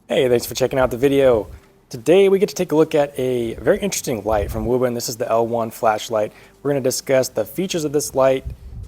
Hey, thanks for checking out the video. Today we get to take a look at a very interesting light from Wuben. This is the L1 flashlight. We're going to discuss the features of this light,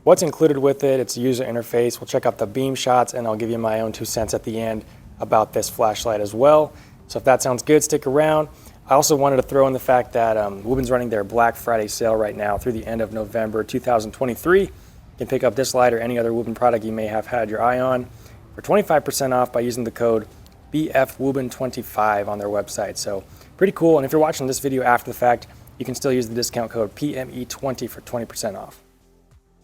what's included with it, its user interface. We'll check out the beam shots, and I'll give you my own 2 cents at the end about this flashlight as well. So if that sounds good, stick around. I also wanted to throw in the fact that Wuben's running their Black Friday sale right now through the end of November 2023. You can pick up this light or any other Wuben product you may have had your eye on for 25% off by using the code BFWuben25 on their website. So pretty cool. And if you're watching this video after the fact, you can still use the discount code PME20 for 20% off.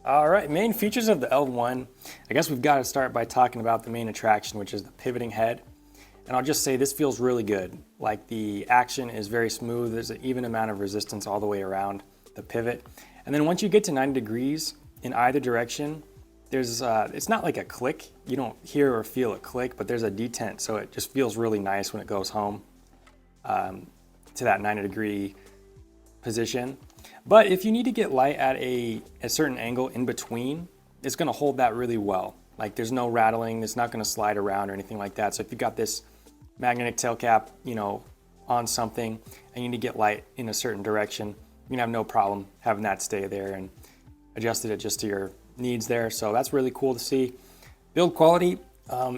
All right, main features of the L1. I guess we've got to start by talking about the main attraction, which is the pivoting head. And I'll just say this feels really good. Like the action is very smooth. There's an even amount of resistance all the way around the pivot. And then once you get to 90 degrees in either direction, there's it's not like a click. You don't hear or feel a click, but there's a detent, so it just feels really nice when it goes home to that 90-degree position. But if you need to get light at a certain angle in between, it's going to hold that really well. Like there's no rattling, it's not going to slide around or anything like that. So if you got this magnetic tail cap, on something and you need to get light in a certain direction, you can have no problem having that stay there and adjusted it just to your needs there. So that's really cool to see. Build quality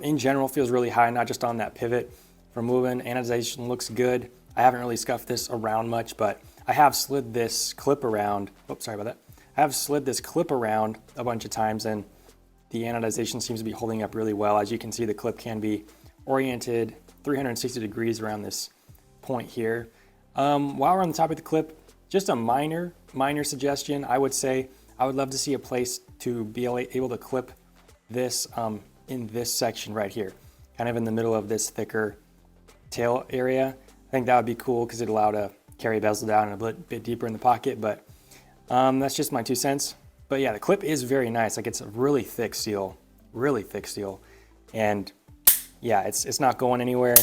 in general feels really high, not just on that pivot. From Wuben, anodization looks good. I haven't really scuffed this around much, but I have slid this clip around. Oops, sorry about that. I have slid this clip around a bunch of times, and the anodization seems to be holding up really well. As you can see, the clip can be oriented 360 degrees around this point here. While we're on the topic of the clip, just a minor suggestion. I would say I would love to see a place to be able to clip this in this section right here, kind of in the middle of this thicker tail area. I think that would be cool because it'd allow to carry bezel down a bit deeper in the pocket, but that's just my 2 cents. But yeah, the clip is very nice. Like it's a really thick steel, and yeah, it's not going anywhere.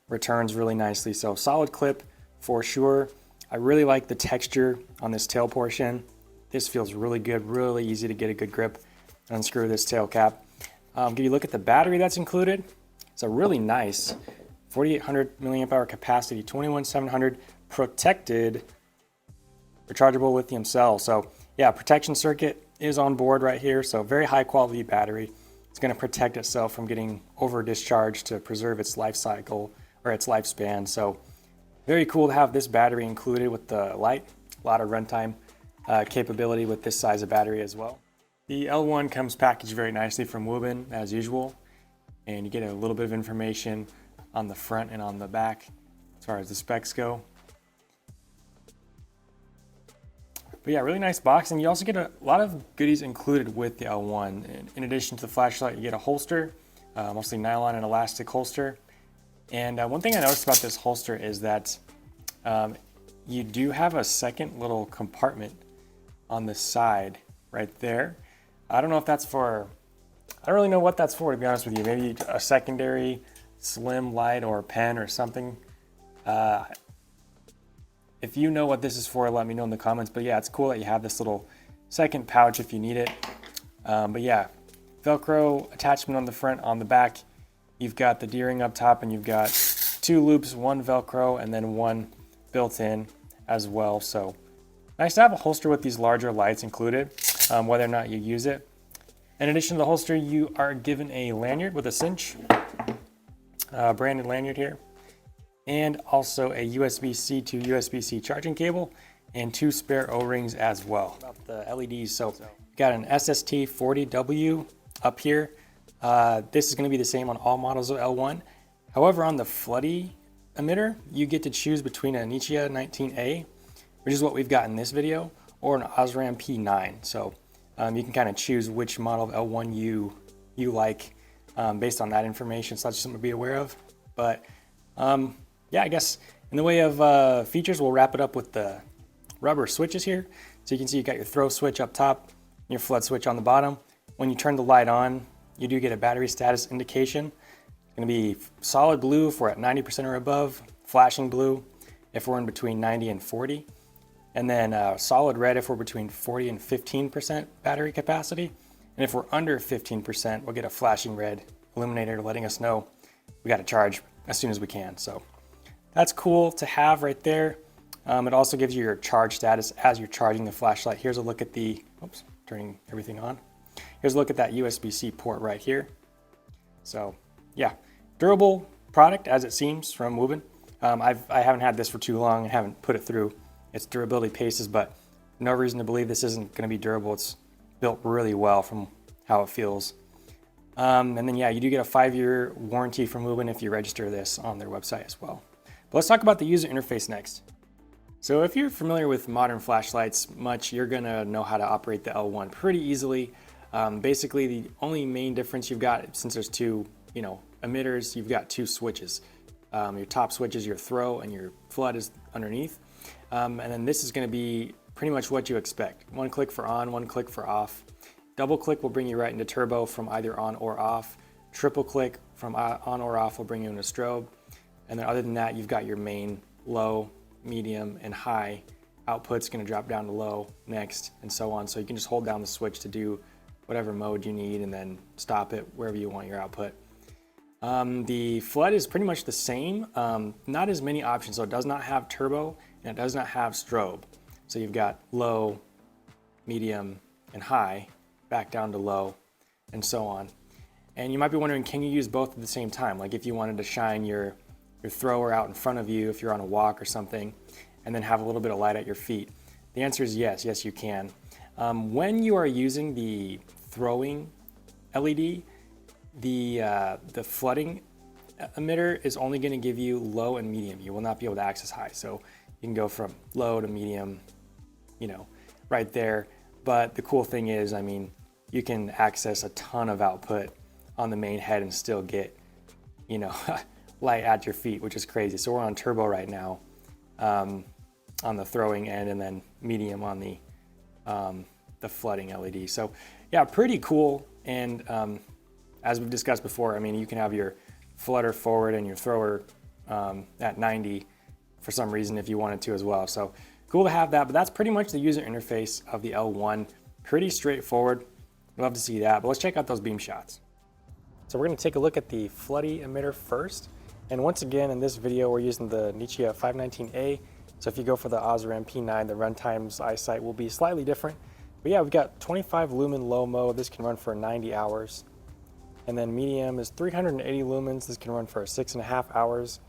Returns really nicely. So solid clip for sure. I really like the texture on this tail portion. This feels really good, really easy to get a good grip and unscrew this tail cap. Give you a look at the battery that's included. It's a really nice 4,800 milliamp hour capacity, 21,700 protected rechargeable lithium cell. So yeah, protection circuit is on board right here. So very high quality battery. It's going to protect itself from getting over discharged to preserve its life cycle or its lifespan. So very cool to have this battery included with the light. A lot of runtime capability with this size of battery as well. The L1 comes packaged very nicely from Wuben as usual, and you get a little bit of information on the front and on the back as far as the specs go. But yeah, really nice box, and you also get a lot of goodies included with the L1. In addition to the flashlight, you get a holster, mostly nylon and elastic holster. And one thing I noticed about this holster is that you do have a second little compartment on the side right there. I don't know if that's for, I don't really know what that's for, to be honest with you. Maybe a secondary slim light or a pen or something. If you know what this is for, let me know in the comments. But yeah, it's cool that you have this little second pouch if you need it. But yeah, Velcro attachment on the front. On the back, you've got the D-ring up top, and you've got 2 loops, 1 Velcro and then 1 built in as well. So nice to have a holster with these larger lights included, whether or not you use it. In addition to the holster, you are given a lanyard with a cinch, branded lanyard here, and also a USB-C to USB-C charging cable and 2 spare O-rings as well. About the LEDs, so you got an SST40W up here. This is going to be the same on all models of L1. However, on the floody emitter, you get to choose between a Nichia 19A, which is what we've got in this video, or an Osram P9. So you can kind of choose which model of L1 you like based on that information. So that's just something to be aware of. But yeah, I guess in the way of features, we'll wrap it up with the rubber switches here. So you can see you got your throw switch up top, your flood switch on the bottom. When you turn the light on, you do get a battery status indication. It's going to be solid blue if we're at 90% or above, flashing blue if we're in between 90 and 40, and then solid red if we're between 40 and 15% battery capacity. And if we're under 15%, we'll get a flashing red illuminator letting us know we got to charge as soon as we can. So that's cool to have right there. It also gives you your charge status as you're charging the flashlight. Here's a look at the, oops, turning everything on. Here's a look at that USB-C port right here. So yeah, durable product as it seems from Wuben. I haven't had this for too long and haven't put it through its durability paces, but no reason to believe this isn't going to be durable. It's built really well from how it feels. And then yeah, you do get a 5-year warranty from Wuben if you register this on their website as well. But let's talk about the user interface next. So if you're familiar with modern flashlights much, you're gonna know how to operate the L1 pretty easily. Basically, the only main difference you've got, since there's two, emitters, you've got two switches. Your top switch is your throw and your flood is underneath. And then this is gonna be pretty much what you expect. 1 click for on, 1 click for off. Double click will bring you right into turbo from either on or off. Triple click from on or off will bring you into strobe. And then other than that, you've got your main low, medium, and high. Output's gonna drop down to low next, and so on. So you can just hold down the switch to do whatever mode you need and then stop it wherever you want your output. The flood is pretty much the same, not as many options. So it does not have turbo and it does not have strobe. So you've got low, medium, and high, back down to low, and so on. And you might be wondering, can you use both at the same time? Like if you wanted to shine your thrower out in front of you if you're on a walk or something, and then have a little bit of light at your feet. The answer is yes, yes you can. When you are using the throwing LED, the flooding emitter is only going to give you low and medium. You will not be able to access high. So you can go from low to medium, right there. But the cool thing is, you can access a ton of output on the main head and still get, light at your feet, which is crazy. So we're on turbo right now on the throwing end, and then medium on the flooding LED. So yeah, pretty cool. And as we've discussed before, you can have your flutter forward and your thrower at 90 for some reason if you wanted to as well. So cool to have that, but that's pretty much the user interface of the L1. Pretty straightforward. Love to see that, but let's check out those beam shots. So we're gonna take a look at the floody emitter first. And once again, in this video, we're using the Nichia 519A. So if you go for the Osram P9, the runtimes eyesight will be slightly different. But yeah, we've got 25 lumen low mode. This can run for 90 hours. And then medium is 380 lumens. This can run for 6.5 hours.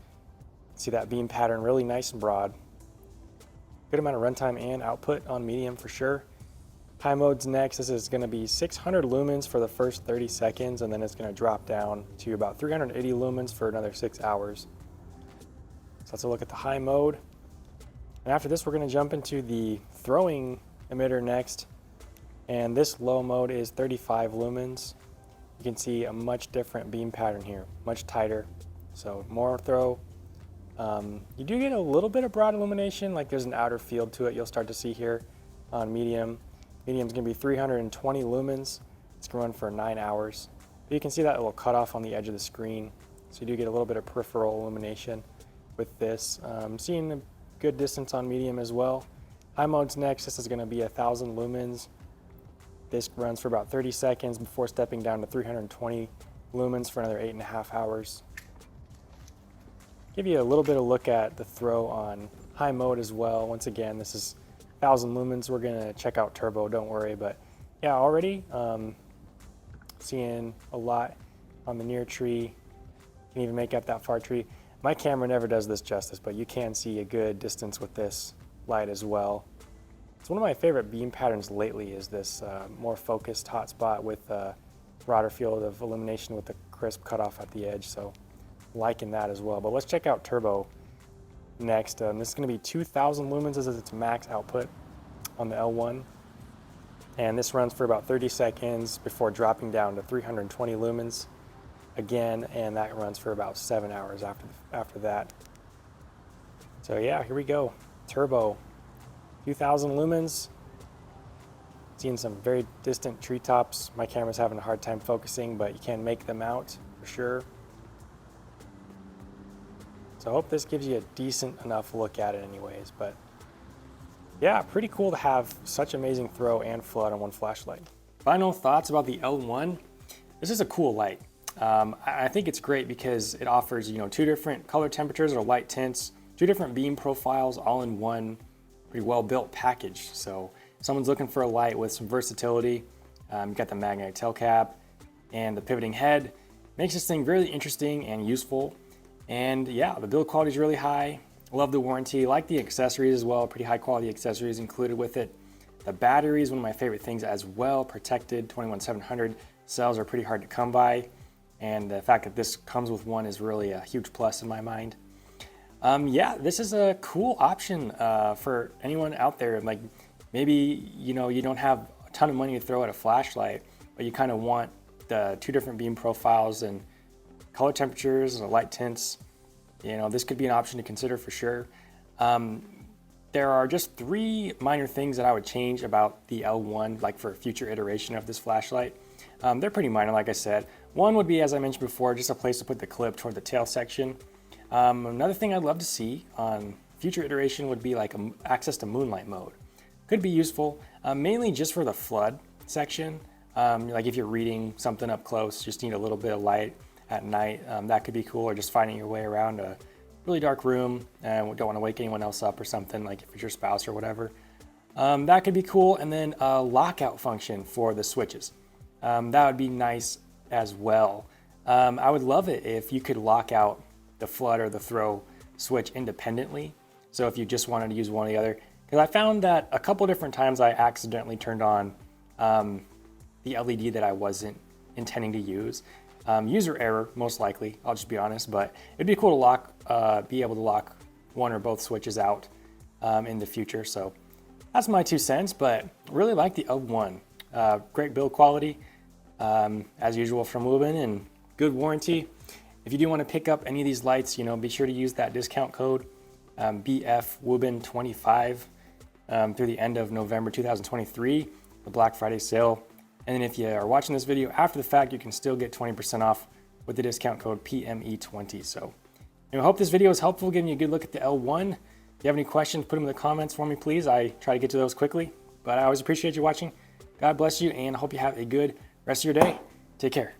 See that beam pattern, really nice and broad. Good amount of runtime and output on medium for sure. High mode's next. This is going to be 600 lumens for the first 30 seconds, and then it's going to drop down to about 380 lumens for another 6 hours. So let's look at the high mode. And after this, we're going to jump into the throwing emitter next. And this low mode is 35 lumens. You can see a much different beam pattern here, much tighter. So more throw. You do get a little bit of broad illumination, like there's an outer field to it you'll start to see here on medium. Medium's gonna be 320 lumens. It's gonna run for 9 hours. But you can see that little cutoff on the edge of the screen. So you do get a little bit of peripheral illumination with this. Seeing a good distance on medium as well. High mode's next. This is gonna be 1,000 lumens. This runs for about 30 seconds before stepping down to 320 lumens for another 8.5 hours. Give you a little bit of look at the throw on high mode as well. Once again, this is 1,000 lumens. We're gonna check out turbo, don't worry. But yeah, already seeing a lot on the near tree. Can even make out that far tree. My camera never does this justice, but you can see a good distance with this light as well. It's one of my favorite beam patterns lately is this more focused hotspot with a broader field of illumination with a crisp cutoff at the edge. So liking that as well. But let's check out turbo next. This is going to be 2,000 lumens as its max output on the L1. And this runs for about 30 seconds before dropping down to 320 lumens again, and that runs for about 7 hours after that. So yeah, here we go. Turbo, 2,000 lumens. Seeing some very distant treetops. My camera's having a hard time focusing, but you can make them out for sure. So I hope this gives you a decent enough look at it anyways, but yeah, pretty cool to have such amazing throw and flood on one flashlight. Final thoughts about the L1. This is a cool light. I think it's great because it offers, two different color temperatures or light tints, two different beam profiles, all in one pretty well built package. So if someone's looking for a light with some versatility, you got the magnetic tail cap and the pivoting head, makes this thing really interesting and useful. And yeah, the build quality is really high. Love the warranty, like the accessories as well, pretty high quality accessories included with it. The battery is one of my favorite things as well, protected 21700 cells are pretty hard to come by. And the fact that this comes with one is really a huge plus in my mind. Yeah, this is a cool option for anyone out there. Like maybe, you don't have a ton of money to throw at a flashlight, but you kind of want the two different beam profiles and color temperatures and light tints. This could be an option to consider for sure. There are just 3 minor things that I would change about the L1, like for a future iteration of this flashlight. They're pretty minor, like I said. One would be, as I mentioned before, just a place to put the clip toward the tail section. Another thing I'd love to see on future iteration would be like access to moonlight mode. Could be useful, mainly just for the flood section. Like if you're reading something up close, just need a little bit of light at night, that could be cool, or just finding your way around a really dark room and don't want to wake anyone else up or something, like if it's your spouse or whatever. That could be cool. And then a lockout function for the switches. That would be nice as well. I would love it if you could lock out the flood or the throw switch independently. So if you just wanted to use one or the other, because I found that a couple different times I accidentally turned on the LED that I wasn't intending to use. User error, most likely, I'll just be honest, but it'd be cool to be able to lock one or both switches out in the future. So that's my 2 cents, but really like the L1. Great build quality, as usual from Wuben, and good warranty. If you do want to pick up any of these lights, be sure to use that discount code BFWuben25 through the end of November 2023, the Black Friday sale. And then if you are watching this video after the fact, you can still get 20% off with the discount code PME20. So I hope this video is helpful, giving you a good look at the L1. If you have any questions, put them in the comments for me, please. I try to get to those quickly, but I always appreciate you watching. God bless you, and I hope you have a good rest of your day. Take care.